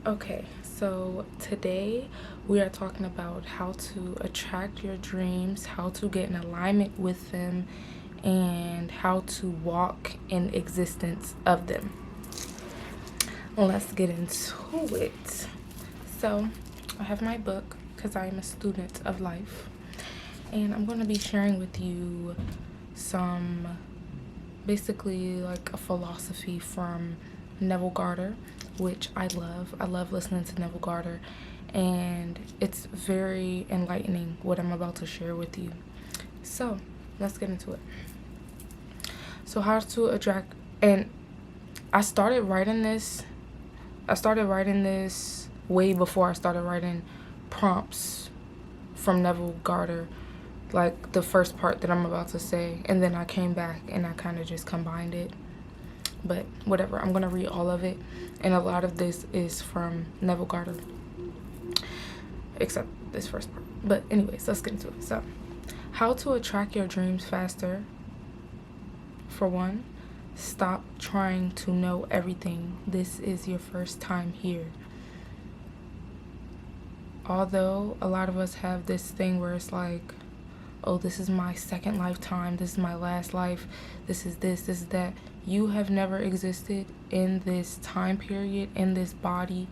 Okay, so today we are talking about how to attract your dreams, how to get in alignment with them, and how to walk in existence of them. Let's get into it. So, I have my book because I am a student of life, and I'm going to be sharing with you some basically like a philosophy from Neville Garter, which I love. I love listening to Neville Garter, and it's very enlightening what I'm about to share with you. So, let's get into it. So, how to attract, and I started writing this. Way before I started writing prompts from Neville Garter, like the first part that I'm about to say, and then I came back and I kind of just combined it. But whatever, I'm gonna read all of it, and a lot of this is from Neville Garter, except this first part. But anyways, let's get into it. So, how to attract your dreams faster. For one, stop trying to know everything. This is your first time here. Although a lot of us have this thing where it's like, oh, this is my second lifetime, this is my last life, this is that. You have never existed in this time period, in this body.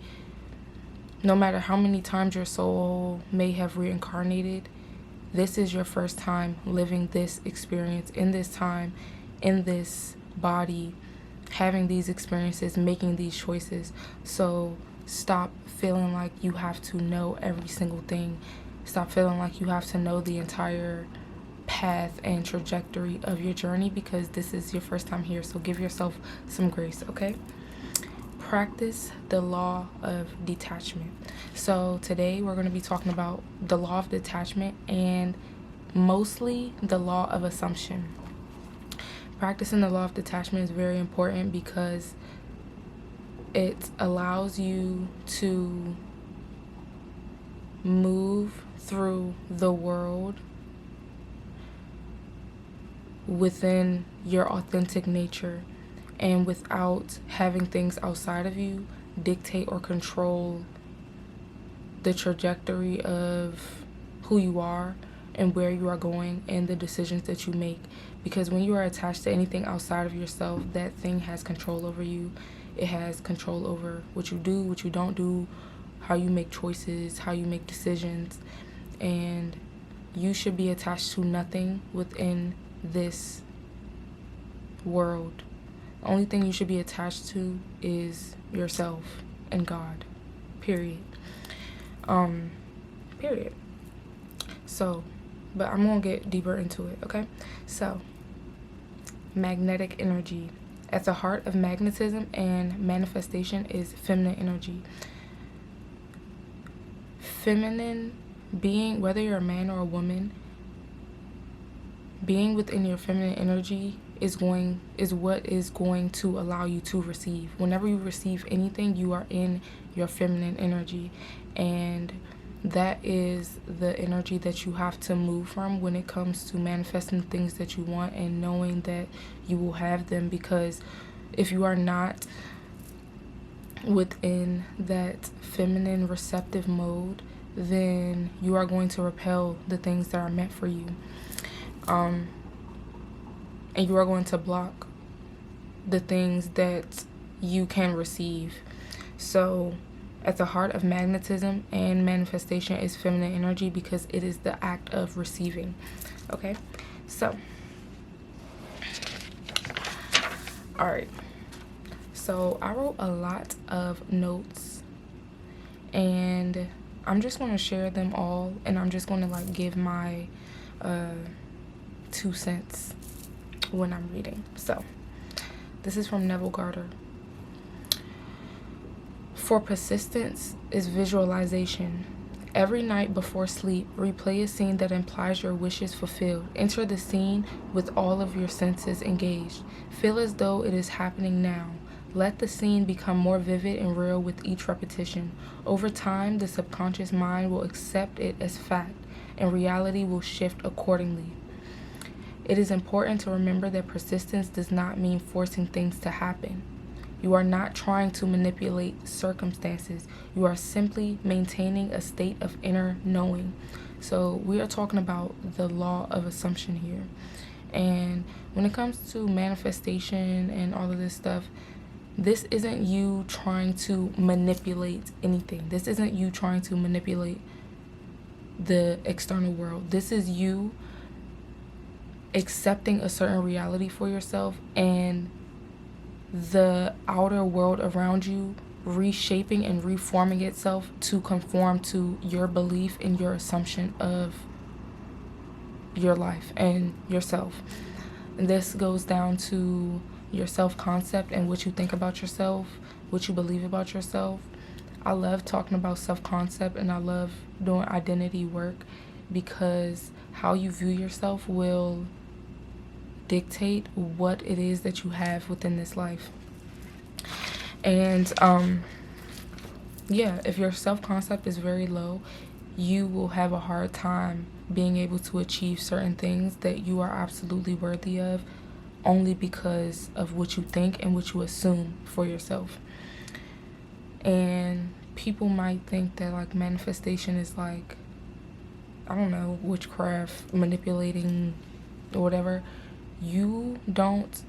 No matter how many times your soul may have reincarnated, this is your first time living this experience in this time, in this body, having these experiences, making these choices. So stop feeling like you have to know every single thing. Stop feeling like you have to know the entire path and trajectory of your journey, because this is your first time here. So give yourself some grace, okay? Practice the law of detachment. So today we're going to be talking about the law of detachment and mostly the law of assumption. Practicing the law of detachment is very important because it allows you to move through the world within your authentic nature and without having things outside of you dictate or control the trajectory of who you are and where you are going and the decisions that you make. Because when you are attached to anything outside of yourself, that thing has control over you. It has control over what you do, what you don't do, how you make choices, how you make decisions. And you should be attached to nothing within this world. The only thing you should be attached to is yourself and God. Period. Period. So, but I'm gonna get deeper into it, okay? So, magnetic energy. At the heart of magnetism and manifestation is feminine energy. Feminine being, whether you're a man or a woman, being within your feminine energy is what is going to allow you to receive. Whenever you receive anything, you are in your feminine energy, and that is the energy that you have to move from when it comes to manifesting things that you want and knowing that you will have them. Because if you are not within that feminine receptive mode, then you are going to repel the things that are meant for you. And you are going to block the things that you can receive. So at the heart of magnetism and manifestation is feminine energy, because it is the act of receiving. Okay? So, all right. So I wrote a lot of notes, and I'm just going to share them all, and I'm just going to like give my 2 cents when I'm reading. So this is from Neville Garter. For persistence is visualization. Every night before sleep, replay a scene that implies your wishes fulfilled. Enter the scene with all of your senses engaged. Feel as though it is happening now. Let the scene become more vivid and real with each repetition. Over time, the subconscious mind will accept it as fact, and reality will shift accordingly. It is important to remember that persistence does not mean forcing things to happen. You are not trying to manipulate circumstances. You are simply maintaining a state of inner knowing. So we are talking about the law of assumption here. And when it comes to manifestation and all of this stuff, this isn't you trying to manipulate anything. This isn't you trying to manipulate the external world. This is you accepting a certain reality for yourself and the outer world around you reshaping and reforming itself to conform to your belief and your assumption of your life and yourself. And this goes down to your self-concept and what you think about yourself, what you believe about yourself. I love talking about self-concept and I love doing identity work because how you view yourself will dictate what it is that you have within this life. And if your self-concept is very low, you will have a hard time being able to achieve certain things that you are absolutely worthy of, only because of what you think and what you assume for yourself. And people might think that like manifestation is like, I don't know, witchcraft, manipulating or whatever. You don't.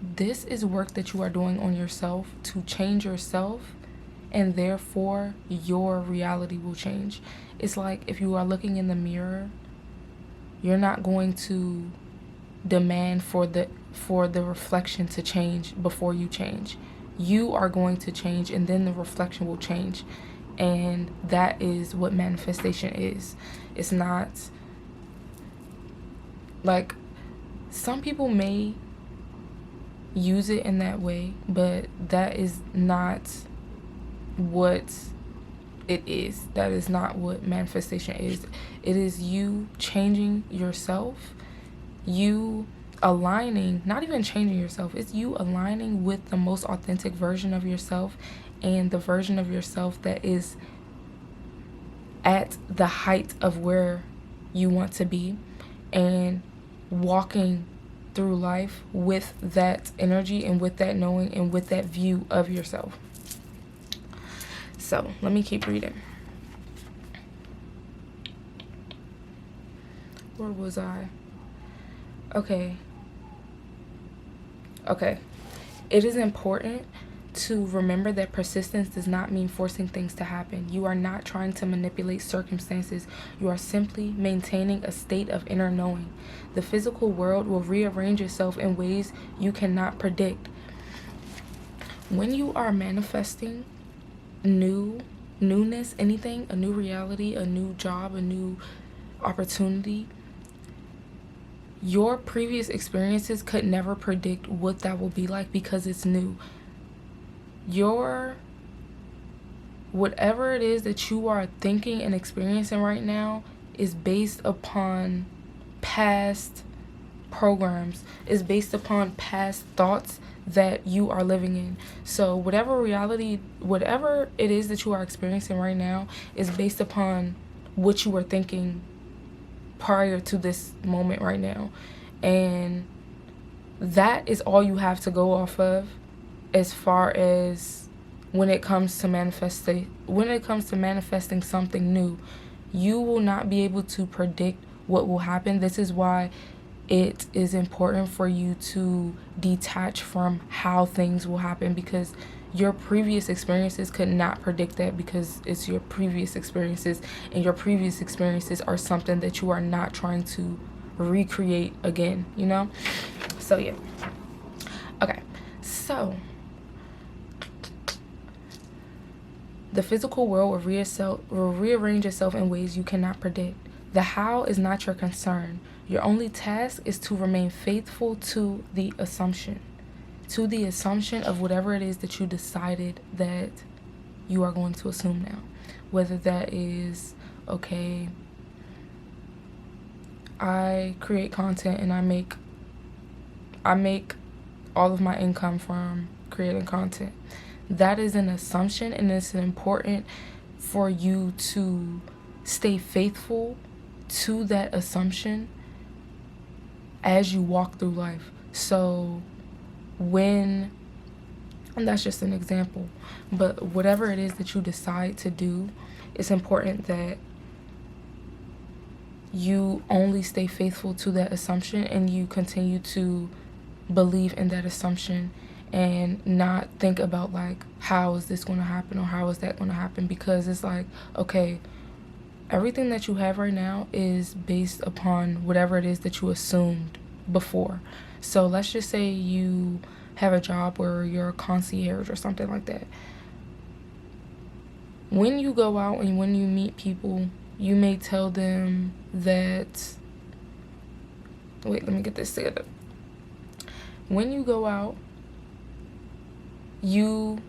This is work that you are doing on yourself to change yourself, and therefore your reality will change. It's like if you are looking in the mirror, you're not going to demand for the reflection to change before you change. You are going to change, and then the reflection will change. And that is what manifestation is. It's not like, some people may use it in that way, but that is not what it is. That is not what manifestation is. It is you changing yourself, you aligning, not even changing yourself, it's you aligning with the most authentic version of yourself and the version of yourself that is at the height of where you want to be, and walking through life with that energy and with that knowing and with that view of yourself. So let me keep reading. Where was I? Okay. It is important to remember that persistence does not mean forcing things to happen. You are not trying to manipulate circumstances. You are simply maintaining a state of inner knowing. The physical world will rearrange itself in ways you cannot predict. When you are manifesting newness, anything, a new reality, a new job, a new opportunity, your previous experiences could never predict what that will be like because it's new. Whatever it is that you are thinking and experiencing right now is based upon past programs, is based upon past thoughts that you are living in. So whatever it is that you are experiencing right now is based upon what you were thinking prior to this moment right now. And that is all you have to go off of as far as when it comes to manifesting something new. You will not be able to predict what will happen. This is why it is important for you to detach from how things will happen, because your previous experiences could not predict that, because it's your previous experiences, and your previous experiences are something that you are not trying to recreate again, you know? So yeah. Okay. So the physical world will rearrange itself in ways you cannot predict. The how is not your concern. Your only task is to remain faithful to the assumption of whatever it is that you decided that you are going to assume now. Whether that is, okay, I create content and I make all of my income from creating content. That is an assumption, and it's important for you to stay faithful to that assumption as you walk through life. So when And that's just an example. But whatever it is that you decide to do, it's important that you only stay faithful to that assumption and you continue to believe in that assumption and not think about like, how is this going to happen or how is that going to happen? Because it's like, okay, everything that you have right now is based upon whatever it is that you assumed before. So let's just say you have a job where you're a concierge or something like that. When you go out and when you meet people, you may tell them that, wait, let me get this together. When you go out, you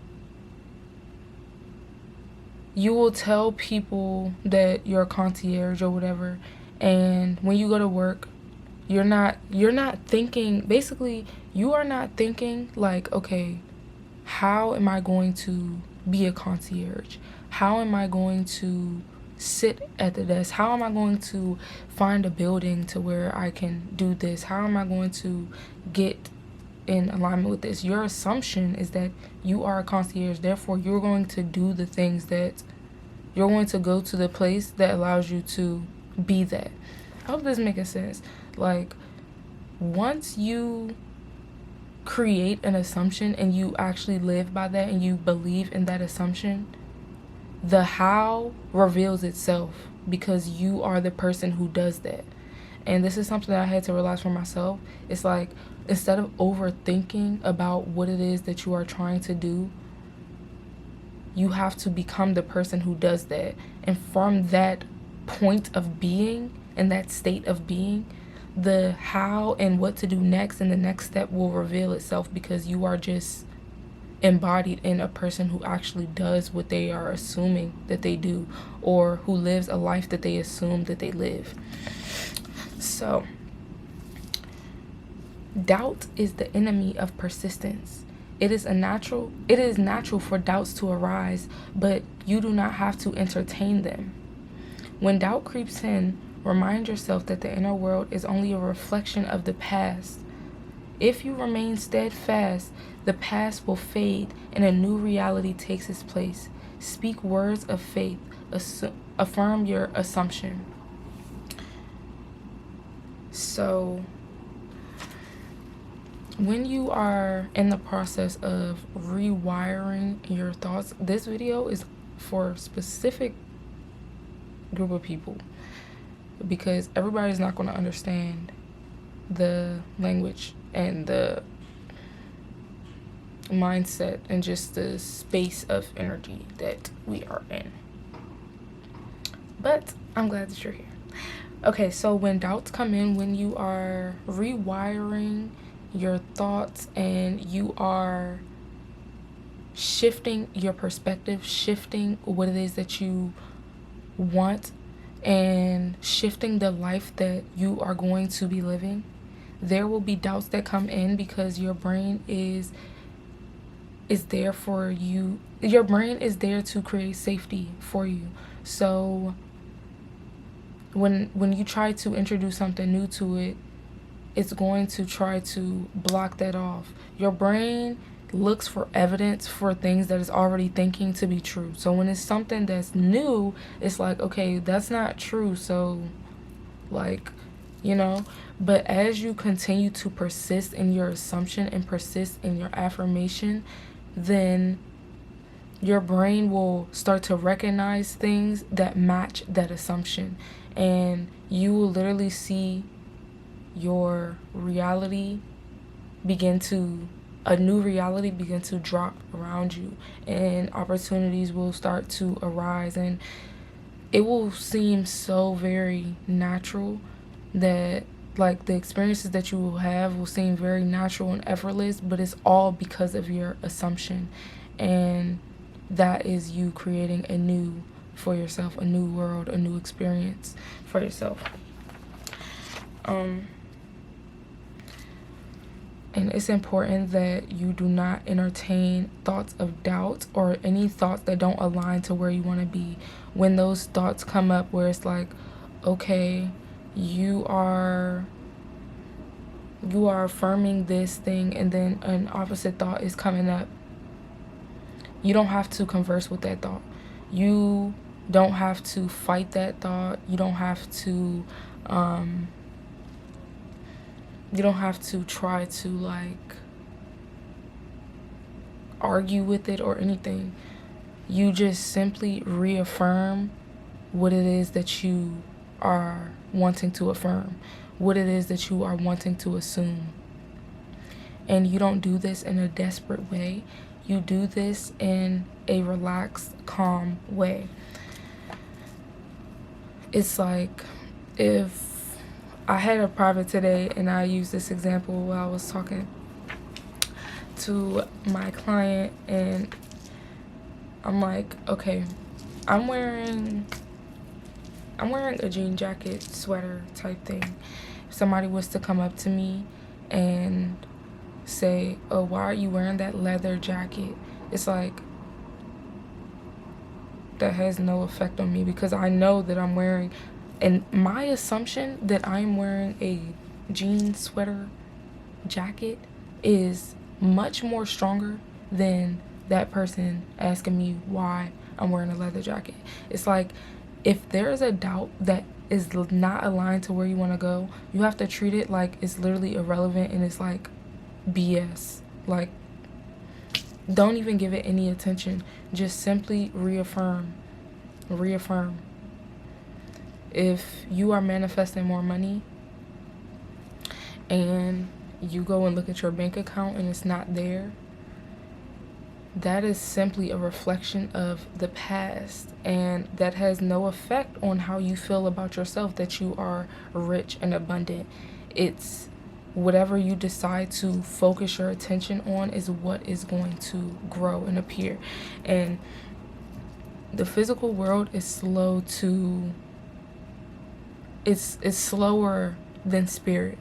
will tell people that you're a concierge or whatever, and when you go to work, you're not thinking, basically, you are not thinking like, okay, how am I going to be a concierge? How am I going to sit at the desk? How am I going to find a building to where I can do this? How am I going to get in alignment with this? Your assumption is that you are a concierge, therefore you're going to do the things that you're going to go to the place that allows you to be that. I hope this is making sense. Like, once you create an assumption and you actually live by that and you believe in that assumption, the how reveals itself because you are the person who does that. And this is something that I had to realize for myself. It's like, instead of overthinking about what it is that you are trying to do, you have to become the person who does that. And from that point of being and that state of being, the how and what to do next and the next step will reveal itself because you are just embodied in a person who actually does what they are assuming that they do, or who lives a life that they assume that they live. So, doubt is the enemy of persistence. It is natural for doubts to arise, but you do not have to entertain them. When doubt creeps in, remind yourself that the inner world is only a reflection of the past. If you remain steadfast, the past will fade and a new reality takes its place. Speak words of faith. Affirm your assumption. So, when you are in the process of rewiring your thoughts, this video is for a specific group of people because everybody's not going to understand the language and the mindset and just the space of energy that we are in. But I'm glad that you're here. Okay, so when doubts come in, when you are rewiring your thoughts and you are shifting your perspective, shifting what it is that you want, and shifting the life that you are going to be living, there will be doubts that come in because your brain is there for you. Your brain is there to create safety for you. So when you try to introduce something new to it, it's going to try to block that off. Your brain looks for evidence for things that it's already thinking to be true. So when it's something that's new, it's like, okay, that's not true. So, like, you know, but as you continue to persist in your assumption and persist in your affirmation, then your brain will start to recognize things that match that assumption. And you will literally see your reality a new reality begin to drop around you, and opportunities will start to arise, and it will seem so very natural that, like, the experiences that you will have will seem very natural and effortless, but it's all because of your assumption. And that is you creating a new for yourself, a new world, a new experience for yourself. And it's important that you do not entertain thoughts of doubt or any thoughts that don't align to where you want to be. When those thoughts come up where it's like, okay, you are affirming this thing, and then an opposite thought is coming up, You don't have to converse with that thought. You don't have to fight that thought. You don't have to try to like argue with it or anything. You just simply reaffirm what it is that you are wanting to affirm, what it is that you are wanting to assume. And you don't do this in a desperate way. You do this in a relaxed, calm way. It's like if I had a private today and I used this example while I was talking to my client, and I'm like, okay, I'm wearing a jean jacket, sweater type thing. If somebody was to come up to me and say, oh, why are you wearing that leather jacket? It's like, that has no effect on me, because I know that I'm wearing, and my assumption that I'm wearing a jean sweater jacket is much more stronger than that person asking me why I'm wearing a leather jacket. It's like, if there is a doubt that is not aligned to where you want to go, you have to treat it like it's literally irrelevant and it's like BS. Like, don't even give it any attention. Just simply reaffirm. If you are manifesting more money and you go and look at your bank account and it's not there, that is simply a reflection of the past, and that has no effect on how you feel about yourself, that you are rich and abundant. It's whatever you decide to focus your attention on is what is going to grow and appear. And the physical world is slow to, it's slower than spirit.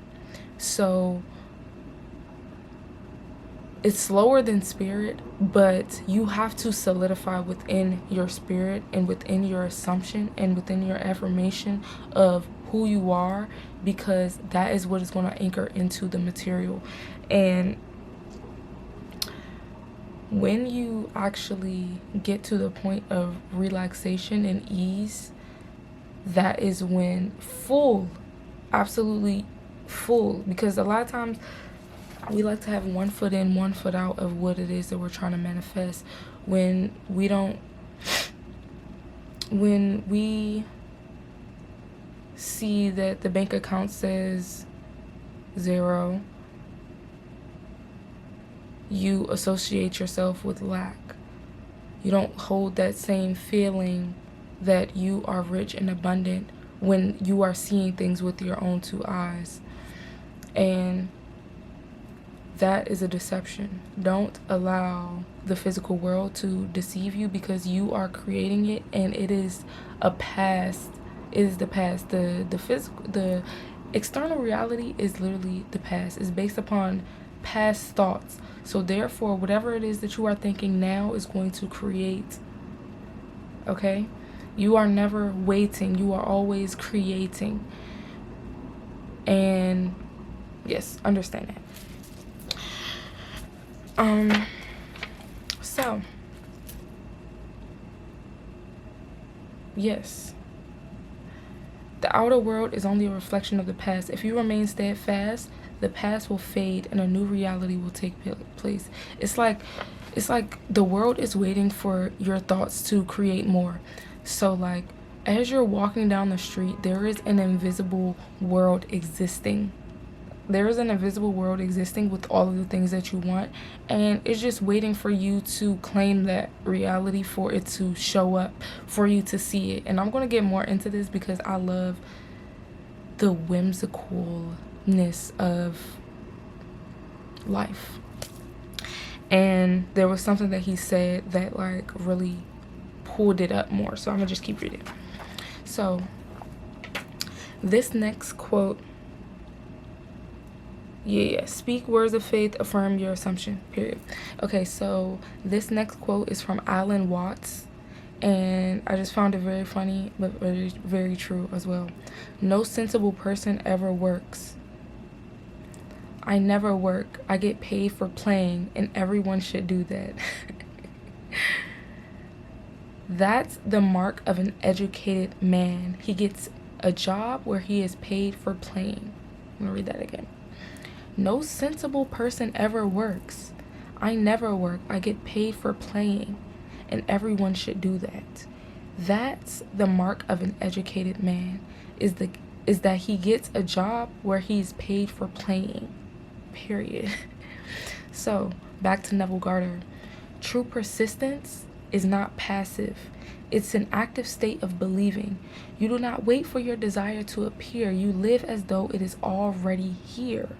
So it's slower than spirit, but you have to solidify within your spirit and within your assumption and within your affirmation of who you are, because that is what is going to anchor into the material. And when you actually get to the point of relaxation and ease, that is when absolutely full, because a lot of times we like to have one foot in, one foot out of what it is that we're trying to manifest. When we see that the bank account says 0, you associate yourself with lack. You don't hold that same feeling that you are rich and abundant when you are seeing things with your own two eyes. And that is a deception. Don't allow the physical world to deceive you, because you are creating it, and it is a past. It is the past. The external reality is literally the past. It's based upon past thoughts. So therefore, whatever it is that you are thinking now is going to create. Okay? You are never waiting. You are always creating. And yes, understand that. So, yes, the outer world is only a reflection of the past. If you remain steadfast, the past will fade and a new reality will take place. It's like the world is waiting for your thoughts to create more. So like, as you're walking down the street, there is an invisible world existing. There is an invisible world existing with all of the things that you want, and it's just waiting for you to claim that reality, for it to show up, for you to see it. And I'm going to get more into this because I love the whimsicalness of life. And there was something that he said that like really pulled it up more, so I'm going to just keep reading. So this next quote, speak words of faith, affirm your assumption, period. Okay, so this next quote is from Alan Watts, and I just found it very funny, but very, very true as well. No sensible person ever works. I never work. I get paid for playing, and everyone should do that. That's the mark of an educated man. He gets a job where he is paid for playing. I'm gonna read that again. No sensible person ever works. I never work. I get paid for playing, and everyone should do that. That's the mark of an educated man, is that he gets a job where he's paid for playing. Period. So, back to Neville Garter. True persistence is not passive. It's an active state of believing. You do not wait for your desire to appear. You live as though it is already here.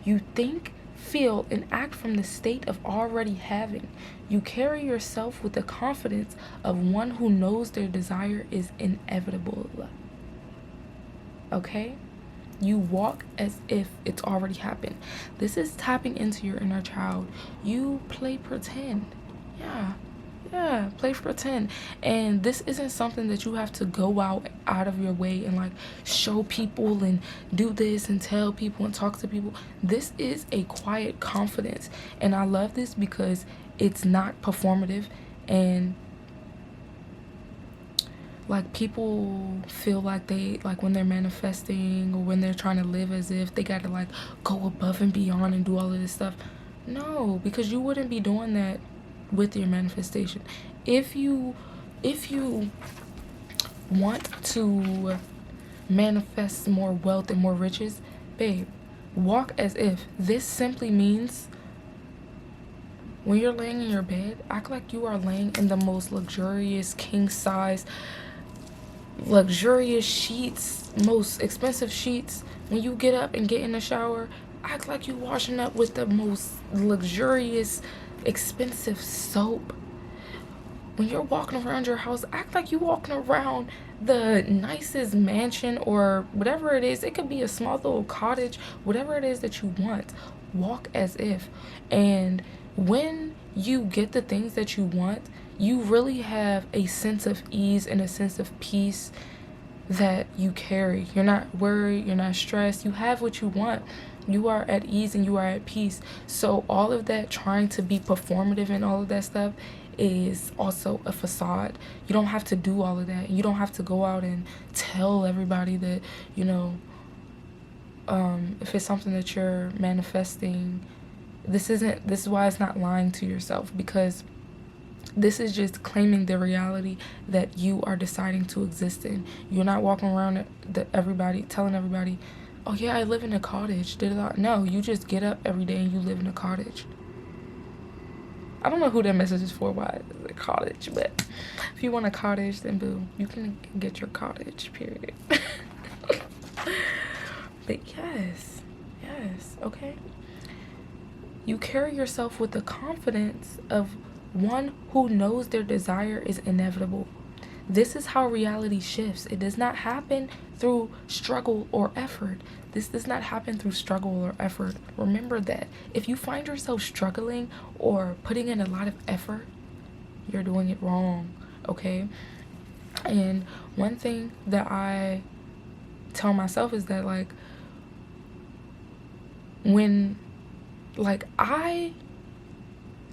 You think, feel, and act from the state of already having. You carry yourself with the confidence of one who knows their desire is inevitable. Okay? You walk as if it's already happened. This is tapping into your inner child. You play pretend. Yeah, play pretend. And this isn't something that you have to go out of your way and like show people and do this and tell people and talk to people. This is a quiet confidence, and I love this because it's not performative. And like, people feel like they, like, when they're manifesting or when they're trying to live as if they gotta like go above and beyond and do all of this stuff. No, because you wouldn't be doing that with your manifestation. If you want to manifest more wealth and more riches, babe, walk as if. This simply means when you're laying in your bed, act like you are laying in the most luxurious king size, luxurious sheets, most expensive sheets. When you get up and get in the shower, act like you washing up with the most luxurious expensive soap. When you're walking around your house, act like you walking around the nicest mansion or whatever it is. It could be a small little cottage, whatever it is that you want. Walk as if. And when you get the things that you want, you really have a sense of ease and a sense of peace that you carry. You're not worried, you're not stressed, you have what you want. You are at ease and you are at peace. So all of that trying to be performative and all of that stuff is also a facade. You don't have to do all of that. You don't have to go out and tell everybody that, you know, if it's something that you're manifesting, this is why it's not lying to yourself, because this is just claiming the reality that you are deciding to exist in. You're not walking around telling everybody, oh yeah, I live in a cottage. No, you just get up every day and you live in a cottage. I don't know who that message is for, why it's a cottage, but if you want a cottage, then boo, you can get your cottage, period. But yes, okay? You carry yourself with the confidence of one who knows their desire is inevitable. This is how reality shifts. It does not happen through struggle or effort. This does not happen through struggle or effort. Remember that. If you find yourself struggling or putting in a lot of effort, you're doing it wrong, okay? And one thing that I tell myself is that, like, I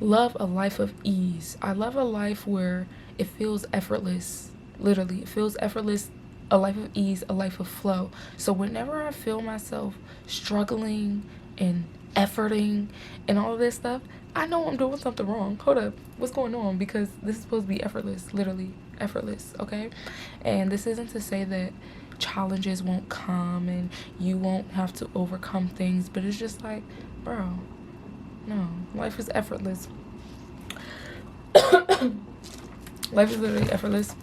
love a life of ease. I love a life where it feels effortless. Literally, it feels effortless. A life of ease, a life of flow. So whenever I feel myself struggling and efforting and all of this stuff, I know I'm doing something wrong. Hold up, what's going on? Because this is supposed to be effortless, literally effortless, okay? And this isn't to say that challenges won't come and you won't have to overcome things, but it's just like, bro, no, life is effortless. Life is literally effortless,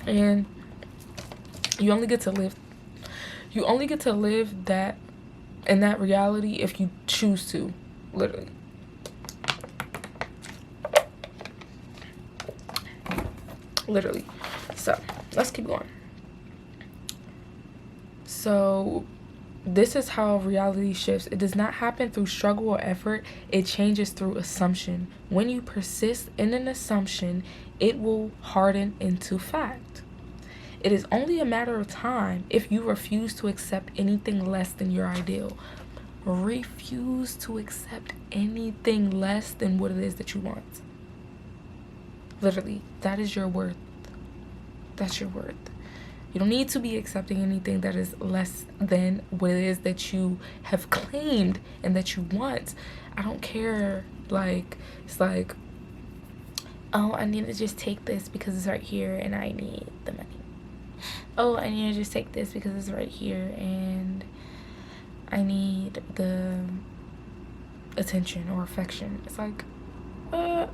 and you only get to live that in that reality if you choose to, literally. So let's keep going. So this is how reality shifts. It does not happen through struggle or effort. It changes through assumption. When you persist in an assumption, it will harden into fact. It is only a matter of time if you refuse to accept anything less than your ideal. Refuse to accept anything less than what it is that you want. Literally, that is your worth. That's your worth. You don't need to be accepting anything that is less than what it is that you have claimed and that you want. I don't care. Like, it's like, oh, I need to just take this because it's right here and I need the money. Oh, I need to just take this because it's right here and I need the attention or affection. It's like,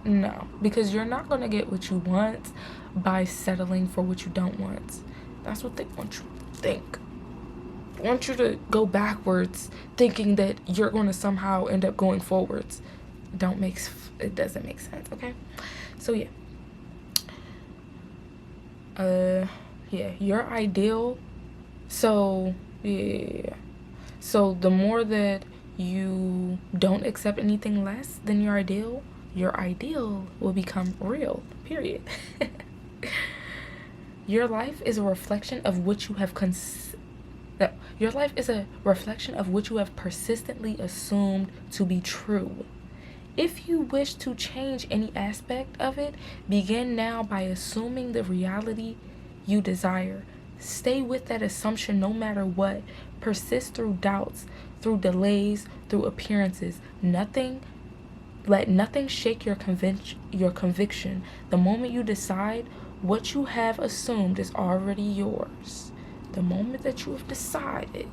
no, because you're not gonna get what you want by settling for what you don't want. That's what they want you to think. They want you to go backwards thinking that you're going to somehow end up going forwards. It doesn't make sense. Okay, so your ideal. So the more that you don't accept anything less than your ideal will become real, period. Your life is a reflection of what you have your life is a reflection of what you have persistently assumed to be true. If you wish to change any aspect of it, begin now by assuming the reality you desire. Stay with that assumption no matter what. Persist through doubts, through delays, through appearances. Let nothing shake your conviction. The moment you decide, what you have assumed is already yours. The moment that you have decided,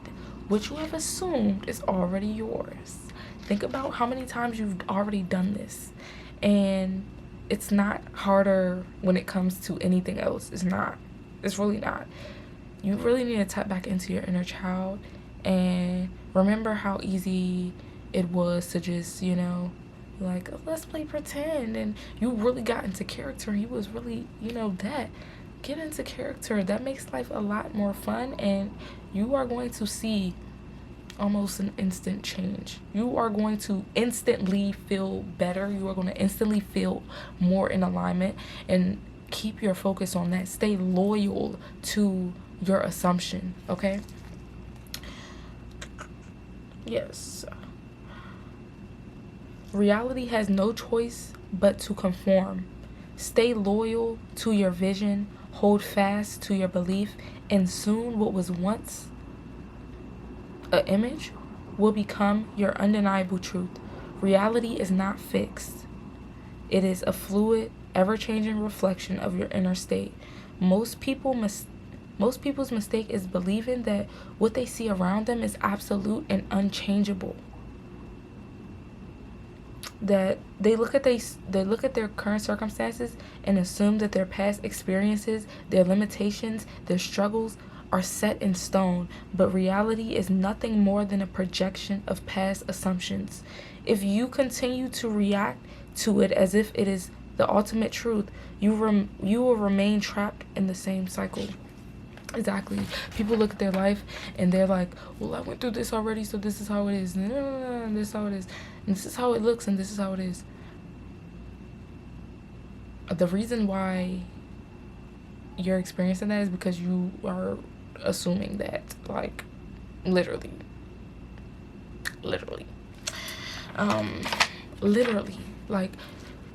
what you have assumed is already yours. Think about how many times you've already done this. And it's not harder when it comes to anything else. It's not. It's really not. You really need to tap back into your inner child and remember how easy it was to just, like, let's play pretend, and you really got into character and you was really, that. Get into character. That makes life a lot more fun, and you are going to see almost an instant change. You are going to instantly feel better. You are going to instantly feel more in alignment, and keep your focus on that. Stay loyal to your assumption, okay? Yes. Reality has no choice but to conform. Stay loyal to your vision, hold fast to your belief, and soon what was once an image will become your undeniable truth. Reality is not fixed. It is a fluid, ever-changing reflection of your inner state. Most people's mistake is believing that what they see around them is absolute and unchangeable. That they look at their current circumstances and assume that their past experiences, their limitations, their struggles are set in stone, but reality is nothing more than a projection of past assumptions. If you continue to react to it as if it is the ultimate truth, you will remain trapped in the same cycle. Exactly. People look at their life and they're like, well, I went through this already, so this is how it is. No, this is how it is. And this is how it looks, and this is how it is. The reason why you're experiencing that is because you are assuming that, like, literally. Like,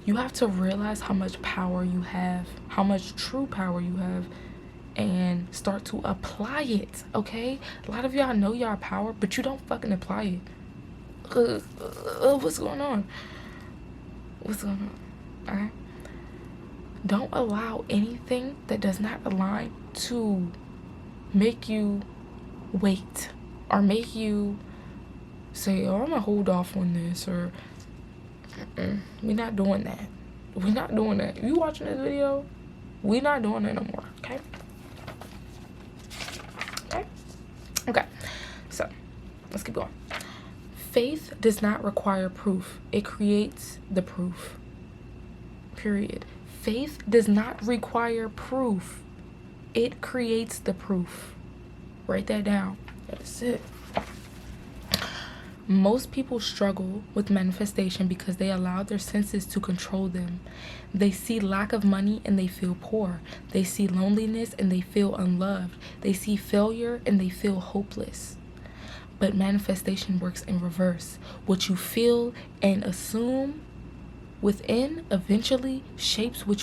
you have to realize how much power you have, how much true power you have, and start to apply it, okay? A lot of y'all know y'all power, but you don't fucking apply it. What's going on? Okay? Don't allow anything that does not align to make you wait or make you say, oh, I'm gonna hold off on this, or we're not doing that. You watching this video? We're not doing it no more, okay? Okay, so let's keep going. Faith does not require proof. It creates the proof. Period. Faith does not require proof. It creates the proof. Write that down. That's it. Most people struggle with manifestation because they allow their senses to control them. They see lack of money and they feel poor. They see loneliness and they feel unloved. They see failure and they feel hopeless. But manifestation works in reverse. What you feel and assume within eventually shapes what you